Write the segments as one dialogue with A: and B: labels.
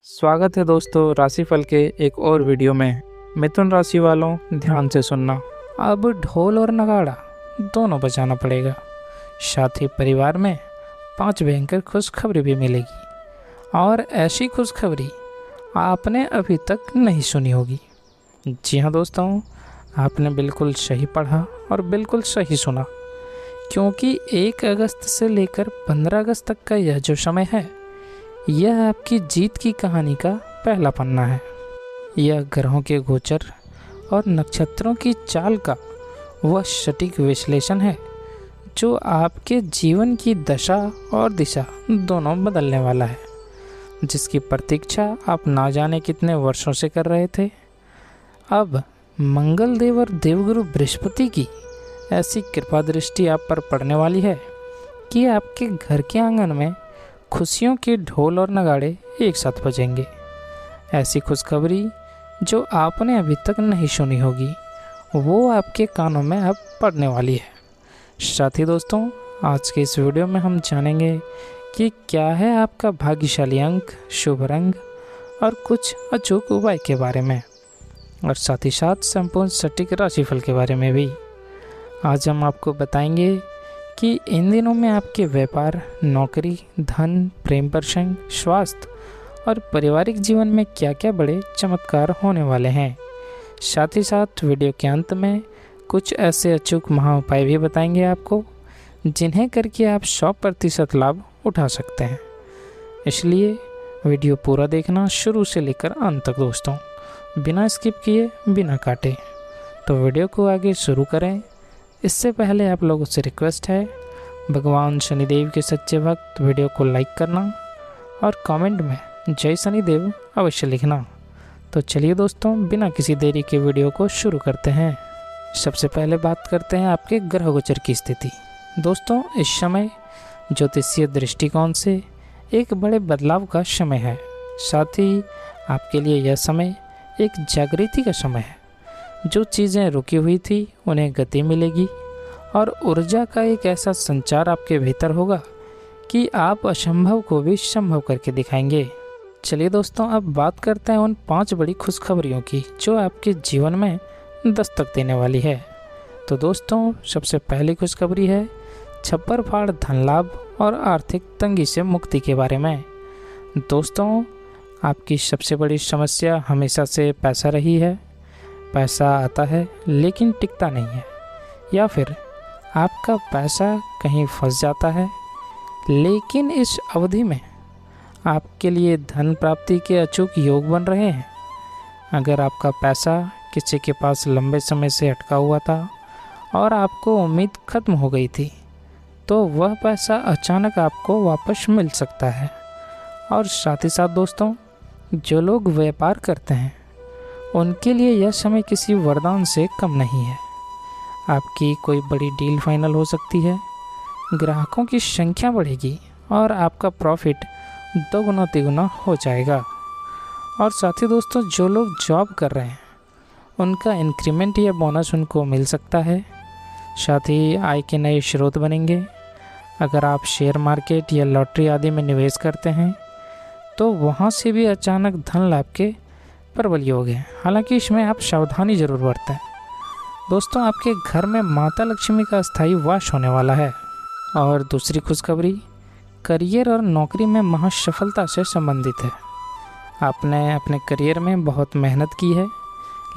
A: स्वागत है दोस्तों राशिफल के एक और वीडियो में। मिथुन राशि वालों ध्यान से सुनना। अब ढोल और नगाड़ा दोनों बजाना पड़ेगा। साथ ही परिवार में 5 भयंकर खुशखबरी भी मिलेगी और ऐसी खुशखबरी आपने अभी तक नहीं सुनी होगी। जी हाँ दोस्तों, आपने बिल्कुल सही पढ़ा और बिल्कुल सही सुना, क्योंकि 1 अगस्त से लेकर 15 अगस्त तक का यह जो समय है, यह आपकी जीत की कहानी का पहला पन्ना है। यह ग्रहों के गोचर और नक्षत्रों की चाल का वह सटीक विश्लेषण है जो आपके जीवन की दशा और दिशा दोनों बदलने वाला है, जिसकी प्रतीक्षा आप ना जाने कितने वर्षों से कर रहे थे। अब मंगल देव और देवगुरु बृहस्पति की ऐसी कृपा दृष्टि आप पर पड़ने वाली है कि आपके घर के आंगन में खुशियों के ढोल और नगाड़े एक साथ बजेंगे। ऐसी खुशखबरी जो आपने अभी तक नहीं सुनी होगी, वो आपके कानों में अब पड़ने वाली है। साथ ही दोस्तों, आज के इस वीडियो में हम जानेंगे कि क्या है आपका भाग्यशाली अंक, शुभ रंग और कुछ अचूक उपाय के बारे में, और साथ ही साथ संपूर्ण सटीक राशिफल के बारे में भी। आज हम आपको बताएंगे कि इन दिनों में आपके व्यापार, नौकरी, धन, प्रेम प्रसंग, स्वास्थ्य और पारिवारिक जीवन में क्या क्या बड़े चमत्कार होने वाले हैं। साथ ही साथ वीडियो के अंत में कुछ ऐसे अचूक महा उपाय भी बताएंगे आपको, जिन्हें करके आप 100% लाभ उठा सकते हैं। इसलिए वीडियो पूरा देखना शुरू से लेकर अंत तक दोस्तों, बिना स्किप किए, बिना काटे। तो वीडियो को आगे शुरू करें इससे पहले आप लोगों से रिक्वेस्ट है, भगवान शनिदेव के सच्चे भक्त वीडियो को लाइक करना और कमेंट में जय शनिदेव अवश्य लिखना। तो चलिए दोस्तों, बिना किसी देरी के वीडियो को शुरू करते हैं। सबसे पहले बात करते हैं आपके ग्रह गोचर की स्थिति। दोस्तों, इस समय ज्योतिषीय दृष्टिकोण से एक बड़े बदलाव का समय है। साथ ही आपके लिए यह समय एक जागृति का समय है। जो चीज़ें रुकी हुई थी उन्हें गति मिलेगी और ऊर्जा का एक ऐसा संचार आपके भीतर होगा कि आप असंभव को भी संभव करके दिखाएंगे। चलिए दोस्तों, अब बात करते हैं उन 5 बड़ी खुशखबरियों की जो आपके जीवन में दस्तक देने वाली है। तो दोस्तों, सबसे पहली खुशखबरी है छप्पर फाड़ धन लाभ और आर्थिक तंगी से मुक्ति के बारे में। दोस्तों, आपकी सबसे बड़ी समस्या हमेशा से पैसा रही है। पैसा आता है लेकिन टिकता नहीं है, या फिर आपका पैसा कहीं फंस जाता है। लेकिन इस अवधि में आपके लिए धन प्राप्ति के अचूक योग बन रहे हैं। अगर आपका पैसा किसी के पास लंबे समय से अटका हुआ था और आपको उम्मीद खत्म हो गई थी, तो वह पैसा अचानक आपको वापस मिल सकता है। और साथ ही साथ दोस्तों, जो लोग व्यापार करते हैं उनके लिए यह समय किसी वरदान से कम नहीं है। आपकी कोई बड़ी डील फाइनल हो सकती है, ग्राहकों की संख्या बढ़ेगी और आपका प्रॉफिट 2 गुना 3 गुना हो जाएगा। और साथ ही दोस्तों, जो लोग जॉब कर रहे हैं उनका इंक्रीमेंट या बोनस उनको मिल सकता है। साथ ही आय के नए स्रोत बनेंगे। अगर आप शेयर मार्केट या लॉटरी आदि में निवेश करते हैं तो वहाँ से भी अचानक धन लाभ के प्रबल योग है। हालांकि इसमें आप सावधानी जरूर बरतें। दोस्तों, आपके घर में माता लक्ष्मी का स्थायी वास होने वाला है। और दूसरी खुशखबरी करियर और नौकरी में महासफलता से संबंधित है। आपने अपने करियर में बहुत मेहनत की है,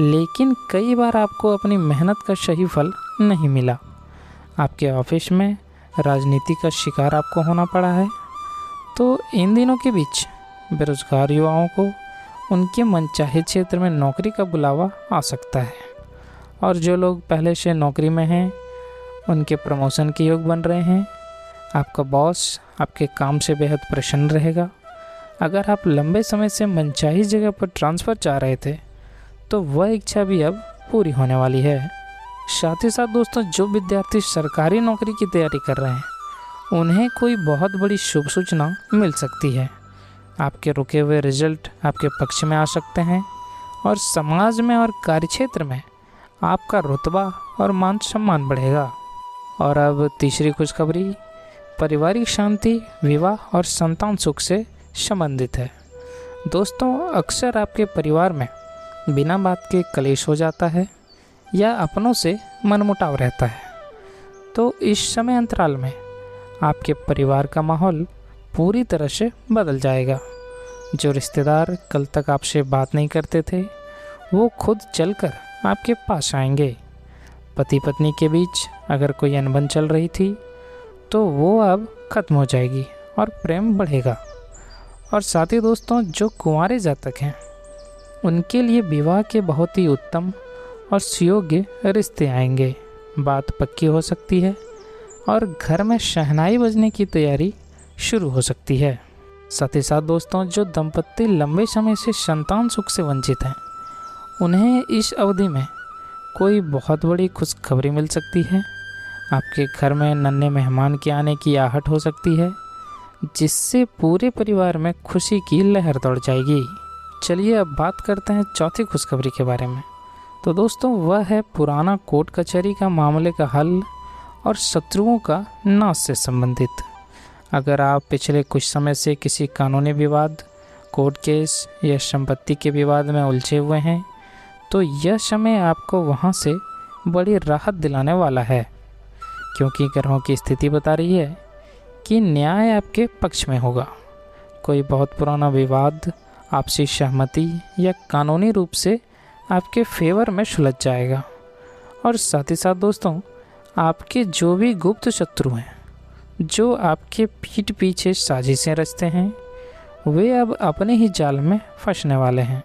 A: लेकिन कई बार आपको अपनी मेहनत का सही फल नहीं मिला। आपके ऑफिस में राजनीति का शिकार आपको होना पड़ा है। तो इन दिनों के बीच बेरोजगार युवाओं को उनके मनचाहे क्षेत्र में नौकरी का बुलावा आ सकता है। और जो लोग पहले से नौकरी में हैं उनके प्रमोशन के योग बन रहे हैं। आपका बॉस आपके काम से बेहद प्रसन्न रहेगा। अगर आप लंबे समय से मनचाही जगह पर ट्रांसफ़र चाह रहे थे तो वह इच्छा भी अब पूरी होने वाली है। साथ ही साथ दोस्तों, जो विद्यार्थी सरकारी नौकरी की तैयारी कर रहे हैं उन्हें कोई बहुत बड़ी शुभ सूचना मिल सकती है। आपके रुके हुए रिजल्ट आपके पक्ष में आ सकते हैं और समाज में और कार्यक्षेत्र में आपका रुतबा और मान सम्मान बढ़ेगा। और अब तीसरी खुशखबरी पारिवारिक शांति, विवाह और संतान सुख से संबंधित है। दोस्तों, अक्सर आपके परिवार में बिना बात के कलेश हो जाता है या अपनों से मनमुटाव रहता है। तो इस समय अंतराल में आपके परिवार का माहौल पूरी तरह से बदल जाएगा। जो रिश्तेदार कल तक आपसे बात नहीं करते थे, वो खुद चलकर आपके पास आएंगे। पति पत्नी के बीच अगर कोई अनबन चल रही थी, तो वो अब ख़त्म हो जाएगी और प्रेम बढ़ेगा। और साथ ही दोस्तों, जो कुंवारे जातक हैं, उनके लिए विवाह के बहुत ही उत्तम और सुयोग्य रिश्ते आएंगे। बात पक्की हो सकती है और घर में शहनाई बजने की तैयारी शुरू हो सकती है। साथ ही साथ दोस्तों, जो दंपत्ति लंबे समय से संतान सुख से वंचित हैं, उन्हें इस अवधि में कोई बहुत बड़ी खुशखबरी मिल सकती है। आपके घर में नन्हे मेहमान के आने की आहट हो सकती है, जिससे पूरे परिवार में खुशी की लहर दौड़ जाएगी। चलिए अब बात करते हैं चौथी खुशखबरी के बारे में। तो दोस्तों, वह है पुराना कोर्ट कचहरी का मामले का हल और शत्रुओं का नाश से संबंधित। अगर आप पिछले कुछ समय से किसी कानूनी विवाद, कोर्ट केस या संपत्ति के विवाद में उलझे हुए हैं, तो यह समय आपको वहां से बड़ी राहत दिलाने वाला है, क्योंकि ग्रहों की स्थिति बता रही है कि न्याय आपके पक्ष में होगा। कोई बहुत पुराना विवाद आपसी सहमति या कानूनी रूप से आपके फेवर में सुलझ जाएगा। और साथ ही साथ दोस्तों, आपके जो भी गुप्त शत्रु हैं, जो आपके पीठ पीछे साजिशें रचते हैं, वे अब अपने ही जाल में फंसने वाले हैं।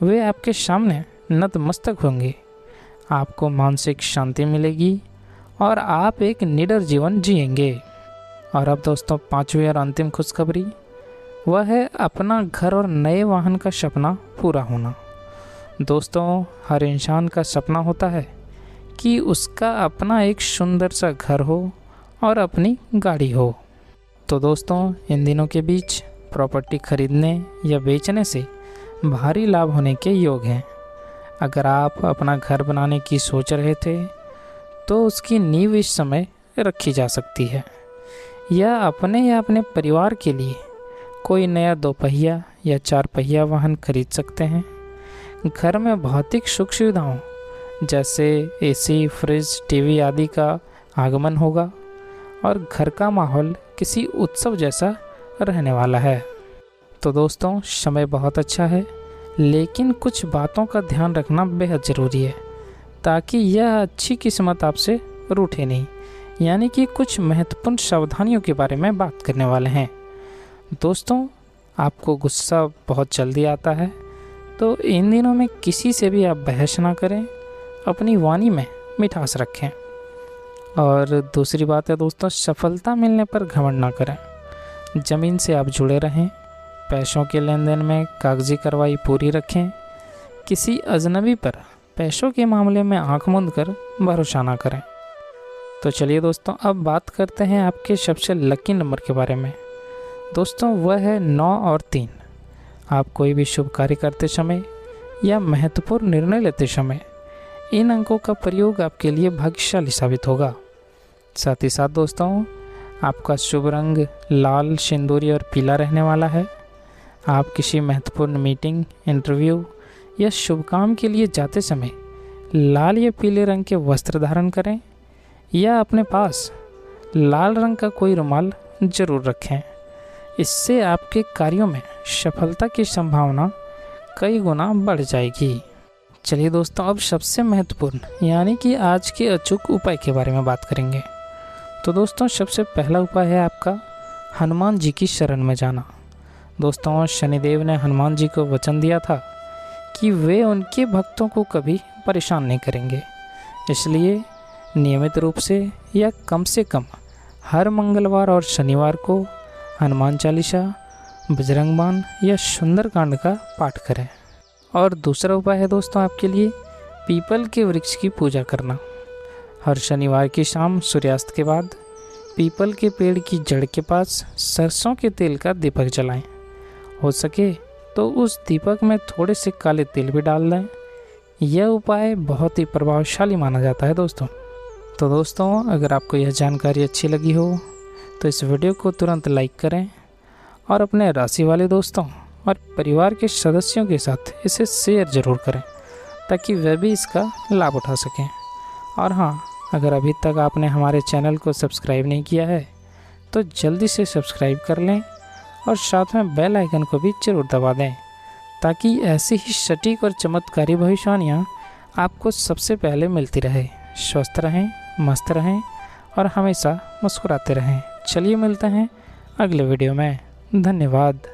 A: वे आपके सामने नतमस्तक होंगे, आपको मानसिक शांति मिलेगी और आप एक निडर जीवन जिएंगे। और अब दोस्तों, पांचवी और अंतिम खुशखबरी, वह है अपना घर और नए वाहन का सपना पूरा होना। दोस्तों, हर इंसान का सपना होता है कि उसका अपना एक सुंदर सा घर हो और अपनी गाड़ी हो। तो दोस्तों, इन दिनों के बीच प्रॉपर्टी खरीदने या बेचने से भारी लाभ होने के योग हैं। अगर आप अपना घर बनाने की सोच रहे थे, तो उसकी नींव इस समय रखी जा सकती है, या अपने परिवार के लिए कोई नया 2 पहिया या 4 पहिया वाहन खरीद सकते हैं। घर में भौतिक सुख सुविधाओं जैसे एसी, फ्रिज, टीवी आदि का आगमन होगा और घर का माहौल किसी उत्सव जैसा रहने वाला है। तो दोस्तों, समय बहुत अच्छा है, लेकिन कुछ बातों का ध्यान रखना बेहद ज़रूरी है, ताकि यह अच्छी किस्मत आपसे रूठे नहीं। यानी कि कुछ महत्वपूर्ण सावधानियों के बारे में बात करने वाले हैं। दोस्तों, आपको गुस्सा बहुत जल्दी आता है, तो इन दिनों में किसी से भी आप बहस ना करें, अपनी वाणी में मिठास रखें। और दूसरी बात है दोस्तों, सफलता मिलने पर घमंड ना करें। ज़मीन से आप जुड़े रहें, पैसों के लेन देन में कागजी कार्रवाई पूरी रखें। किसी अजनबी पर पैसों के मामले में आंख मूंद कर भरोसा ना करें। तो चलिए दोस्तों, अब बात करते हैं आपके सबसे लकी नंबर के बारे में। दोस्तों, वह है 9 और 3। आप कोई भी शुभ कार्य करते समय या महत्वपूर्ण निर्णय लेते समय इन अंकों का प्रयोग आपके लिए भाग्यशाली साबित होगा। साथ ही साथ दोस्तों, आपका शुभ रंग लाल, सिंदूरी और पीला रहने वाला है। आप किसी महत्वपूर्ण मीटिंग, इंटरव्यू या शुभ काम के लिए जाते समय लाल या पीले रंग के वस्त्र धारण करें, या अपने पास लाल रंग का कोई रुमाल जरूर रखें। इससे आपके कार्यों में सफलता की संभावना कई गुना बढ़ जाएगी। चलिए दोस्तों, अब सबसे महत्वपूर्ण यानी कि आज के अचूक उपाय के बारे में बात करेंगे। तो दोस्तों, सबसे पहला उपाय है आपका हनुमान जी की शरण में जाना। दोस्तों, शनिदेव ने हनुमान जी को वचन दिया था कि वे उनके भक्तों को कभी परेशान नहीं करेंगे। इसलिए नियमित रूप से या कम से कम हर मंगलवार और शनिवार को हनुमान चालीसा, बजरंग बाण या सुंदरकांड का पाठ करें। और दूसरा उपाय है दोस्तों आपके लिए पीपल के वृक्ष की पूजा करना। हर शनिवार की शाम सूर्यास्त के बाद पीपल के पेड़ की जड़ के पास सरसों के तेल का दीपक जलाएं। हो सके तो उस दीपक में थोड़े से काले तिल भी डाल दें। यह उपाय बहुत ही प्रभावशाली माना जाता है दोस्तों। तो दोस्तों, अगर आपको यह जानकारी अच्छी लगी हो तो इस वीडियो को तुरंत लाइक करें और अपने राशि वाले दोस्तों और परिवार के सदस्यों के साथ इसे शेयर ज़रूर करें ताकि वे भी इसका लाभ उठा सकें। और हाँ, अगर अभी तक आपने हमारे चैनल को सब्सक्राइब नहीं किया है तो जल्दी से सब्सक्राइब कर लें और साथ में बेल आइकन को भी ज़रूर दबा दें ताकि ऐसी ही सटीक और चमत्कारी भविष्यवाणियाँ आपको सबसे पहले मिलती रहे। स्वस्थ रहें, मस्त रहें और हमेशा मुस्कुराते रहें। चलिए मिलते हैं अगले वीडियो में। धन्यवाद।